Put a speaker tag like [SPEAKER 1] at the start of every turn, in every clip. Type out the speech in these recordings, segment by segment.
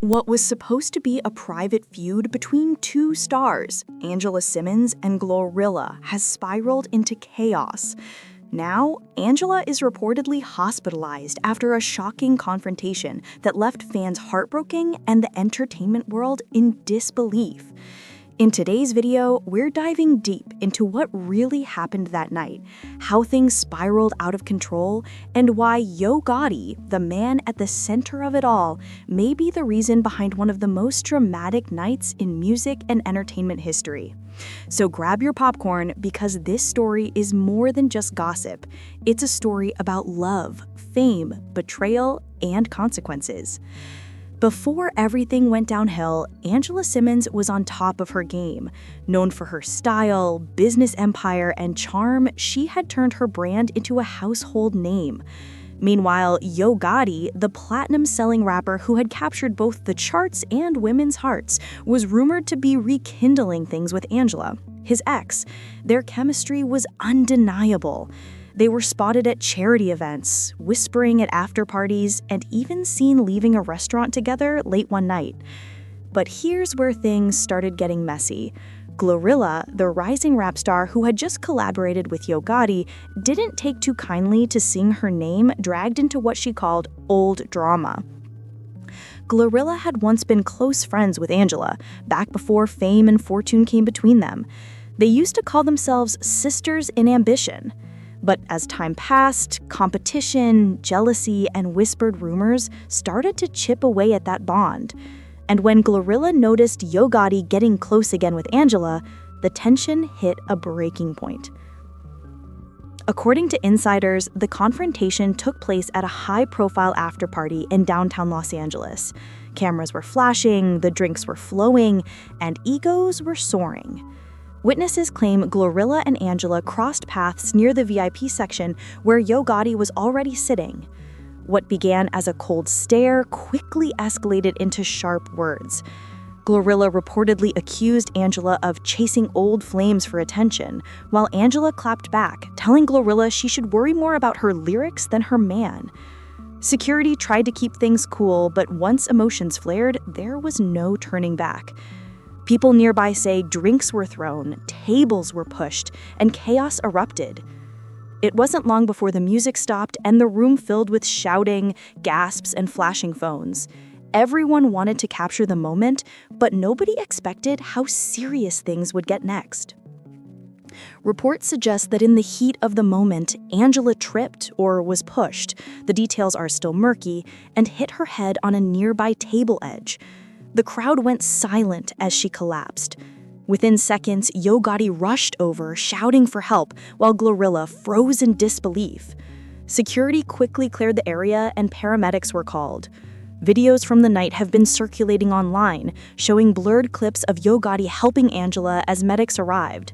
[SPEAKER 1] What was supposed to be a private feud between two stars, Angela Simmons and Glorilla, has spiraled into chaos. Now, Angela is reportedly hospitalized after a shocking confrontation that left fans heartbroken and the entertainment world in disbelief. In today's video, we're diving deep into what really happened that night, how things spiraled out of control, and why Yo Gotti, the man at the center of it all, may be the reason behind one of the most dramatic nights in music and entertainment history. So grab your popcorn because this story is more than just gossip. It's a story about love, fame, betrayal, and consequences. Before everything went downhill, Angela Simmons was on top of her game. Known for her style, business empire, and charm, she had turned her brand into a household name. Meanwhile, Yo Gotti, the platinum-selling rapper who had captured both the charts and women's hearts, was rumored to be rekindling things with Angela, his ex. Their chemistry was undeniable. They were spotted at charity events, whispering at after-parties, and even seen leaving a restaurant together late one night. But here's where things started getting messy. Glorilla, the rising rap star who had just collaborated with Yo Gotti, didn't take too kindly to seeing her name dragged into what she called old drama. Glorilla had once been close friends with Angela, back before fame and fortune came between them. They used to call themselves sisters in ambition. But as time passed, competition, jealousy, and whispered rumors started to chip away at that bond. And when Glorilla noticed Yo Gotti getting close again with Angela, the tension hit a breaking point. According to insiders, the confrontation took place at a high-profile after-party in downtown Los Angeles. Cameras were flashing, the drinks were flowing, and egos were soaring. Witnesses claim Glorilla and Angela crossed paths near the VIP section where Yo Gotti was already sitting. What began as a cold stare quickly escalated into sharp words. Glorilla reportedly accused Angela of chasing old flames for attention, while Angela clapped back, telling Glorilla she should worry more about her lyrics than her man. Security tried to keep things cool, but once emotions flared, there was no turning back. People nearby say drinks were thrown, tables were pushed, and chaos erupted. It wasn't long before the music stopped and the room filled with shouting, gasps, and flashing phones. Everyone wanted to capture the moment, but nobody expected how serious things would get next. Reports suggest that in the heat of the moment, Angela tripped or was pushed, the details are still murky, and hit her head on a nearby table edge. The crowd went silent as she collapsed. Within seconds, Yo Gotti rushed over, shouting for help, while Glorilla froze in disbelief. Security quickly cleared the area and paramedics were called. Videos from the night have been circulating online, showing blurred clips of Yo Gotti helping Angela as medics arrived.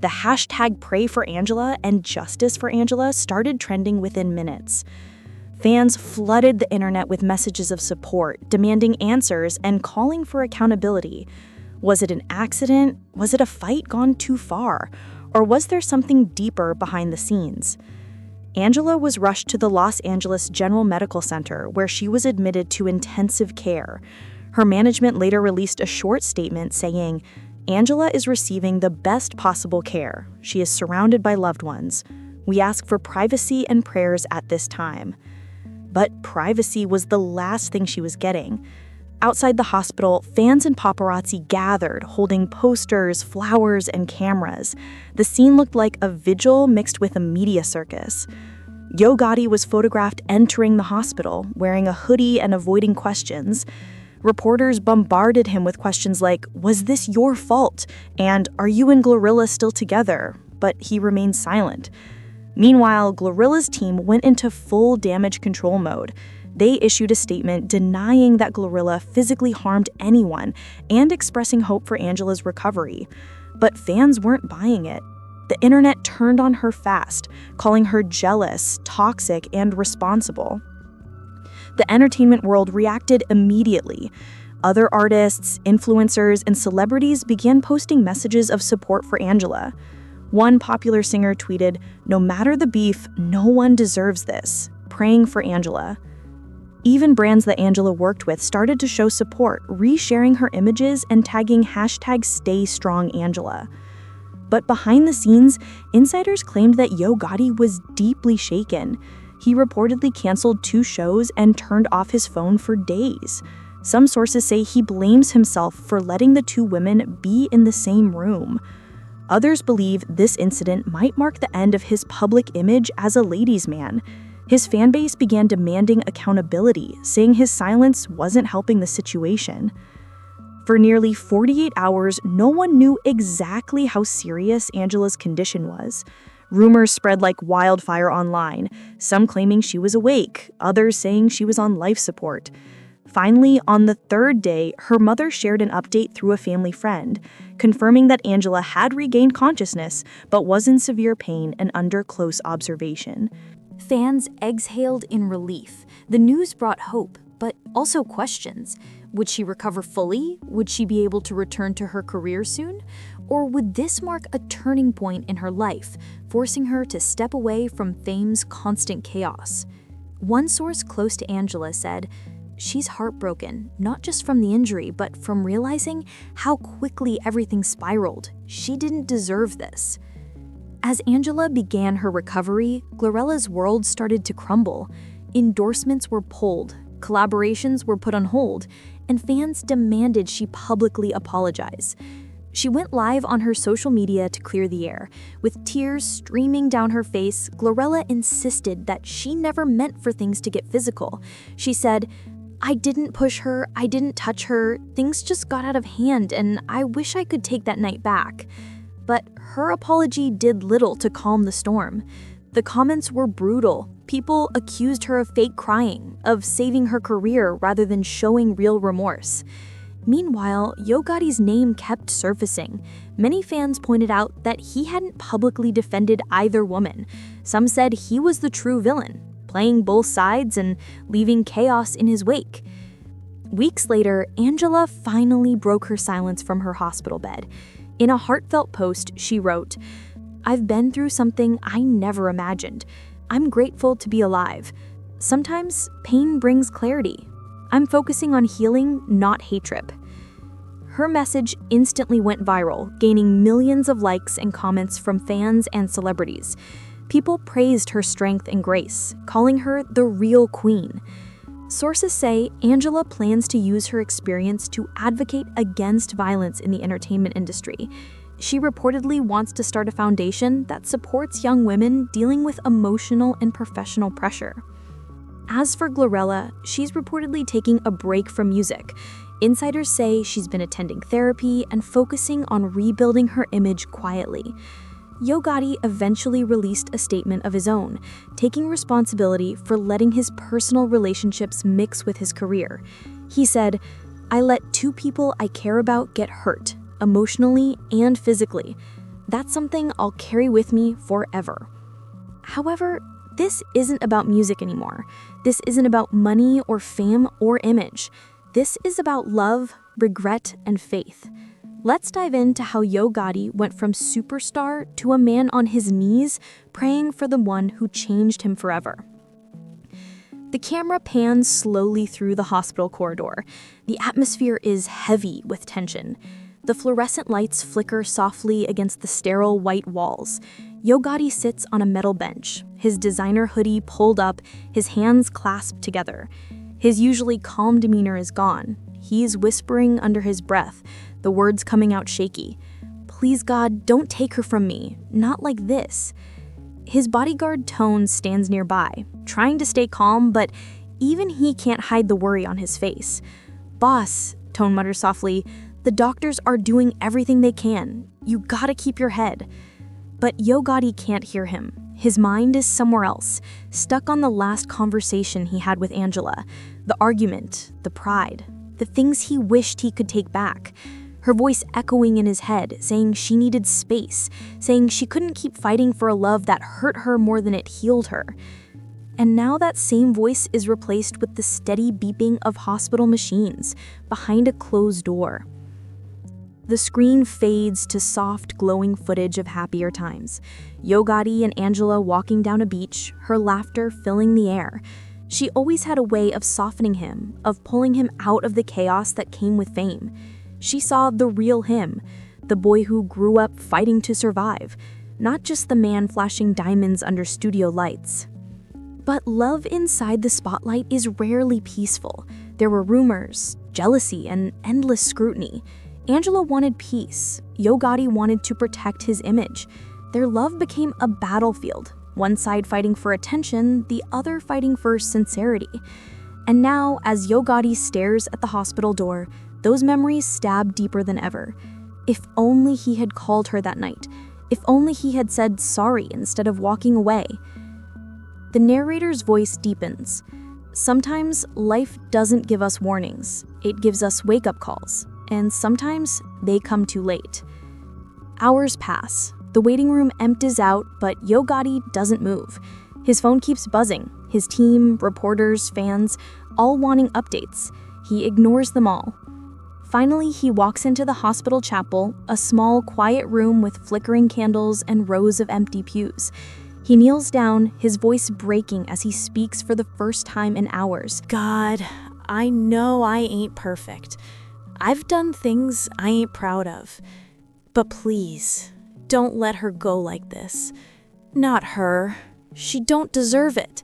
[SPEAKER 1] The hashtag Pray for Angela and Justice for Angela started trending within minutes. Fans flooded the internet with messages of support, demanding answers and calling for accountability. Was it an accident? Was it a fight gone too far? Or was there something deeper behind the scenes? Angela was rushed to the Los Angeles General Medical Center, where she was admitted to intensive care. Her management later released a short statement saying, "Angela is receiving the best possible care. She is surrounded by loved ones. We ask for privacy and prayers at this time." But privacy was the last thing she was getting. Outside the hospital, fans and paparazzi gathered, holding posters, flowers, and cameras. The scene looked like a vigil mixed with a media circus. Yo Gotti was photographed entering the hospital, wearing a hoodie and avoiding questions. Reporters bombarded him with questions like, "Was this your fault?" and "Are you and Glorilla still together?" But he remained silent. Meanwhile, Glorilla's team went into full damage control mode. They issued a statement denying that Glorilla physically harmed anyone and expressing hope for Angela's recovery. But fans weren't buying it. The internet turned on her fast, calling her jealous, toxic, and responsible. The entertainment world reacted immediately. Other artists, influencers, and celebrities began posting messages of support for Angela. One popular singer tweeted, "No matter the beef, no one deserves this. Praying for Angela." Even brands that Angela worked with started to show support, resharing her images and tagging #StayStrongAngela. But behind the scenes, insiders claimed that Yo Gotti was deeply shaken. He reportedly canceled 2 shows and turned off his phone for days. Some sources say he blames himself for letting the 2 women be in the same room. Others believe this incident might mark the end of his public image as a ladies' man. His fan base began demanding accountability, saying his silence wasn't helping the situation. For nearly 48 hours, no one knew exactly how serious Angela's condition was. Rumors spread like wildfire online, some claiming she was awake, others saying she was on life support. Finally, on the 3rd day, her mother shared an update through a family friend, confirming that Angela had regained consciousness but was in severe pain and under close observation.
[SPEAKER 2] Fans exhaled in relief. The news brought hope, but also questions. Would she recover fully? Would she be able to return to her career soon? Or would this mark a turning point in her life, forcing her to step away from fame's constant chaos? One source close to Angela said, "She's heartbroken, not just from the injury, but from realizing how quickly everything spiraled. She didn't deserve this." As Angela began her recovery, Glorella's world started to crumble. Endorsements were pulled, collaborations were put on hold, and fans demanded she publicly apologize. She went live on her social media to clear the air. With tears streaming down her face, Glorella insisted that she never meant for things to get physical. She said, "I didn't push her, I didn't touch her, things just got out of hand and I wish I could take that night back." But her apology did little to calm the storm. The comments were brutal. People accused her of fake crying, of saving her career rather than showing real remorse. Meanwhile, Yo Gotti's name kept surfacing. Many fans pointed out that he hadn't publicly defended either woman. Some said he was the true villain, playing both sides and leaving chaos in his wake. Weeks later, Angela finally broke her silence from her hospital bed. In a heartfelt post, she wrote, "I've been through something I never imagined. I'm grateful to be alive. Sometimes pain brings clarity. I'm focusing on healing, not hatred." Her message instantly went viral, gaining millions of likes and comments from fans and celebrities. People praised her strength and grace, calling her the real queen. Sources say Angela plans to use her experience to advocate against violence in the entertainment industry. She reportedly wants to start a foundation that supports young women dealing with emotional and professional pressure. As for Glorella, she's reportedly taking a break from music. Insiders say she's been attending therapy and focusing on rebuilding her image quietly. Yo Gotti eventually released a statement of his own, taking responsibility for letting his personal relationships mix with his career. He said, "I let 2 people I care about get hurt, emotionally and physically. That's something I'll carry with me forever." However, this isn't about music anymore. This isn't about money or fame or image. This is about love, regret, and faith. Let's dive into how Yo Gotti went from superstar to a man on his knees praying for the one who changed him forever. The camera pans slowly through the hospital corridor. The atmosphere is heavy with tension. The fluorescent lights flicker softly against the sterile white walls. Yo Gotti sits on a metal bench, his designer hoodie pulled up, his hands clasped together. His usually calm demeanor is gone. He's whispering under his breath, the words coming out shaky. "Please God, don't take her from me. Not like this." His bodyguard Tone stands nearby, trying to stay calm, but even he can't hide the worry on his face. "Boss," Tone mutters softly, "the doctors are doing everything they can. You gotta keep your head." But Yo Gotti can't hear him. His mind is somewhere else, stuck on the last conversation he had with Angela, the argument, the pride, the things he wished he could take back. Her voice echoing in his head, saying she needed space, saying she couldn't keep fighting for a love that hurt her more than it healed her. And now that same voice is replaced with the steady beeping of hospital machines behind a closed door. The screen fades to soft, glowing footage of happier times. Yo Gotti and Angela walking down a beach, her laughter filling the air. She always had a way of softening him, of pulling him out of the chaos that came with fame. She saw the real him, the boy who grew up fighting to survive, not just the man flashing diamonds under studio lights. But love inside the spotlight is rarely peaceful. There were rumors, jealousy, and endless scrutiny. Angela wanted peace. Yo Gotti wanted to protect his image. Their love became a battlefield, one side fighting for attention, the other fighting for sincerity. And now, as Yo Gotti stares at the hospital door, those memories stab deeper than ever. If only he had called her that night. If only he had said sorry instead of walking away. The narrator's voice deepens. Sometimes life doesn't give us warnings. It gives us wake-up calls, and sometimes they come too late. Hours pass. The waiting room empties out, but Yo Gotti doesn't move. His phone keeps buzzing. His team, reporters, fans, all wanting updates. He ignores them all. Finally, he walks into the hospital chapel, a small, quiet room with flickering candles and rows of empty pews. He kneels down, his voice breaking as he speaks for the first time in hours.
[SPEAKER 3] God, I know I ain't perfect. I've done things I ain't proud of. But please, don't let her go like this. Not her. She don't deserve it.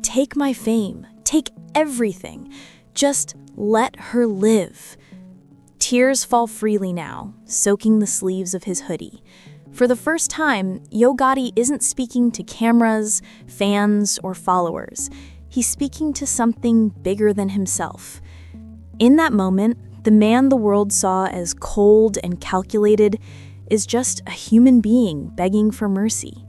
[SPEAKER 3] Take my fame. Take everything. Just let her live. Tears fall freely now, soaking the sleeves of his hoodie. For the first time, Yo Gotti isn't speaking to cameras, fans, or followers. He's speaking to something bigger than himself. In that moment, the man the world saw as cold and calculated is just a human being begging for mercy.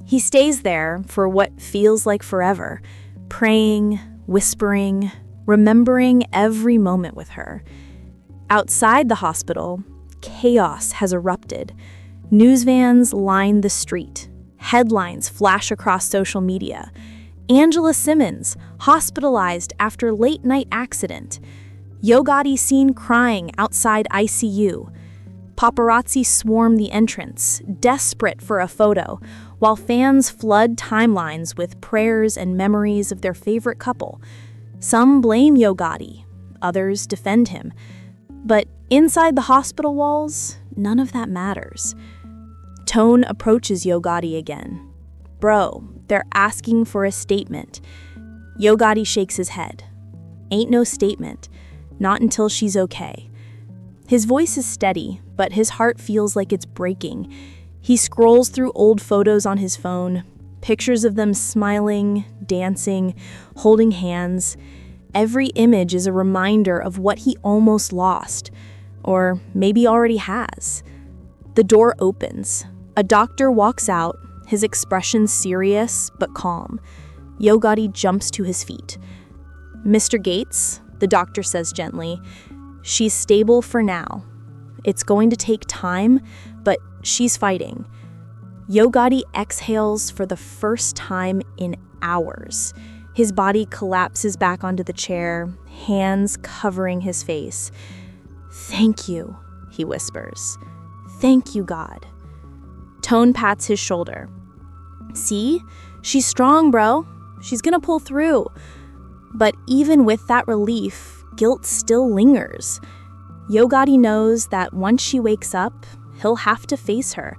[SPEAKER 3] He stays there for what feels like forever, praying, whispering, remembering every moment with her. Outside the hospital, chaos has erupted. News vans line the street. Headlines flash across social media. Angela Simmons, hospitalized after late-night accident. Yo Gotti seen crying outside ICU. Paparazzi swarm the entrance, desperate for a photo, while fans flood timelines with prayers and memories of their favorite couple. Some blame Yo Gotti, others defend him. But inside the hospital walls, none of that matters. Tone approaches Yo Gotti again. Bro, they're asking for a statement. Yo Gotti shakes his head. Ain't no statement. Not until she's okay. His voice is steady, but his heart feels like it's breaking. He scrolls through old photos on his phone, pictures of them smiling, dancing, holding hands. Every image is a reminder of what he almost lost, or maybe already has. The door opens. A doctor walks out, his expression serious but calm. Yo Gotti jumps to his feet. Mr. Gates, the doctor says gently, she's stable for now. It's going to take time, but she's fighting. Yo Gotti exhales for the first time in hours. His body collapses back onto the chair, hands covering his face. Thank you, he whispers. Thank you, God. Tone pats his shoulder. See? She's strong, bro. She's gonna pull through. But even with that relief, guilt still lingers. Yo Gotti knows that once she wakes up, he'll have to face her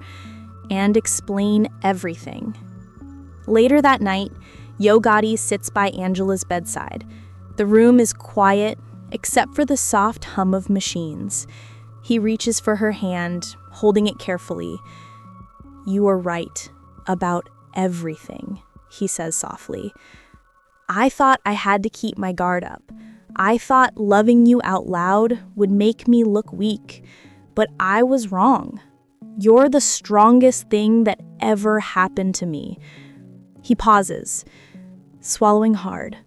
[SPEAKER 3] and explain everything. Later that night, Yo Gotti sits by Angela's bedside. The room is quiet, except for the soft hum of machines. He reaches for her hand, holding it carefully. You are right about everything, he says softly. I thought I had to keep my guard up. I thought loving you out loud would make me look weak, but I was wrong. You're the strongest thing that ever happened to me. He pauses, swallowing hard.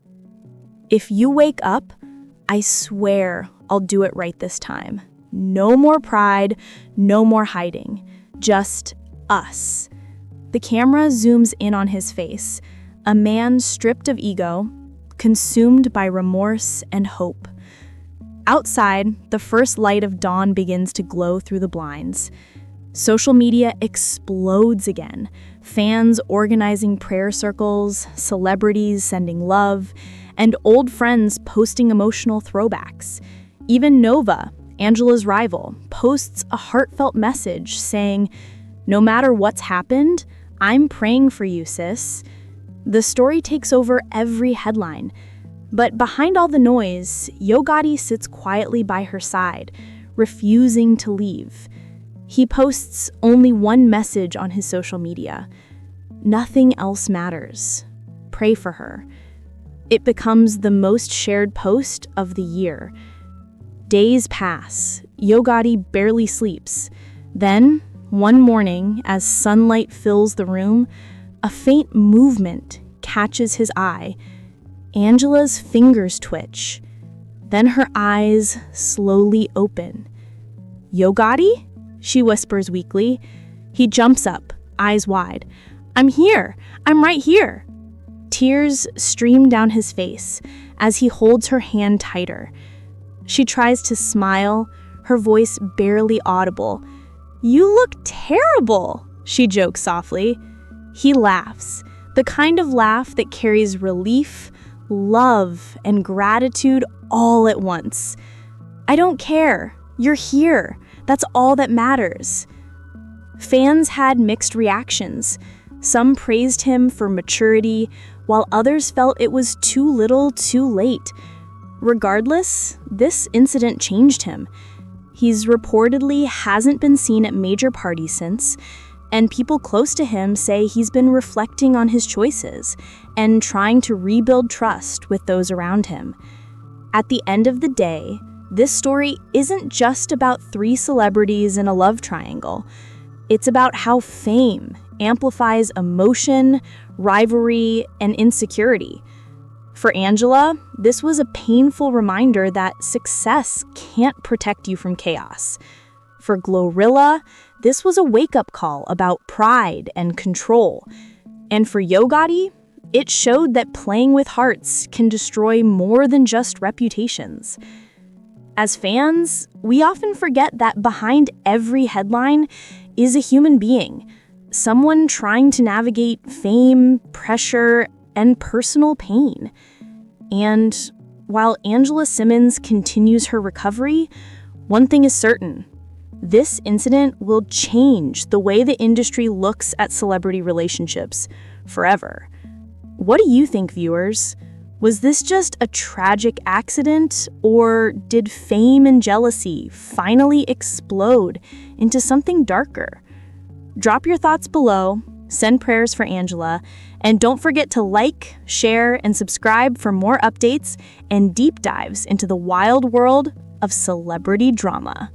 [SPEAKER 3] If you wake up, I swear I'll do it right this time. No more pride, no more hiding. Just us. The camera zooms in on his face, a man stripped of ego, consumed by remorse and hope. Outside, the first light of dawn begins to glow through the blinds.
[SPEAKER 1] Social media explodes again. Fans organizing prayer circles, celebrities sending love, and old friends posting emotional throwbacks. Even Nova, Angela's rival, posts a heartfelt message saying, "No matter what's happened, I'm praying for you, sis." The story takes over every headline. But behind all the noise, Yo Gotti sits quietly by her side, refusing to leave. He posts only one message on his social media. Nothing else matters. Pray for her. It becomes the most shared post of the year. Days pass. Yo Gotti barely sleeps. Then, one morning, as sunlight fills the room, a faint movement catches his eye. Angela's fingers twitch. Then her eyes slowly open. "Yo Gotti?" she whispers weakly. He jumps up, eyes wide. "I'm here! I'm right here!" Tears stream down his face as he holds her hand tighter. She tries to smile, her voice barely audible. "You look terrible," she jokes softly. He laughs, the kind of laugh that carries relief, love, and gratitude all at once. "I don't care. You're here. That's all that matters." Fans had mixed reactions. Some praised him for maturity, while others felt it was too little, too late. Regardless, this incident changed him. He's reportedly hasn't been seen at major parties since, and people close to him say he's been reflecting on his choices and trying to rebuild trust with those around him. At the end of the day, this story isn't just about three celebrities in a love triangle. It's about how fame amplifies emotion, rivalry, and insecurity. For Angela, this was a painful reminder that success can't protect you from chaos. For Glorilla, this was a wake-up call about pride and control. And for Yo Gotti, it showed that playing with hearts can destroy more than just reputations. As fans, we often forget that behind every headline is a human being, someone trying to navigate fame, pressure, and personal pain. And while Angela Simmons continues her recovery, one thing is certain. This incident will change the way the industry looks at celebrity relationships forever. What do you think, viewers? Was this just a tragic accident, or did fame and jealousy finally explode into something darker? Drop your thoughts below, send prayers for Angela, and don't forget to like, share, and subscribe for more updates and deep dives into the wild world of celebrity drama.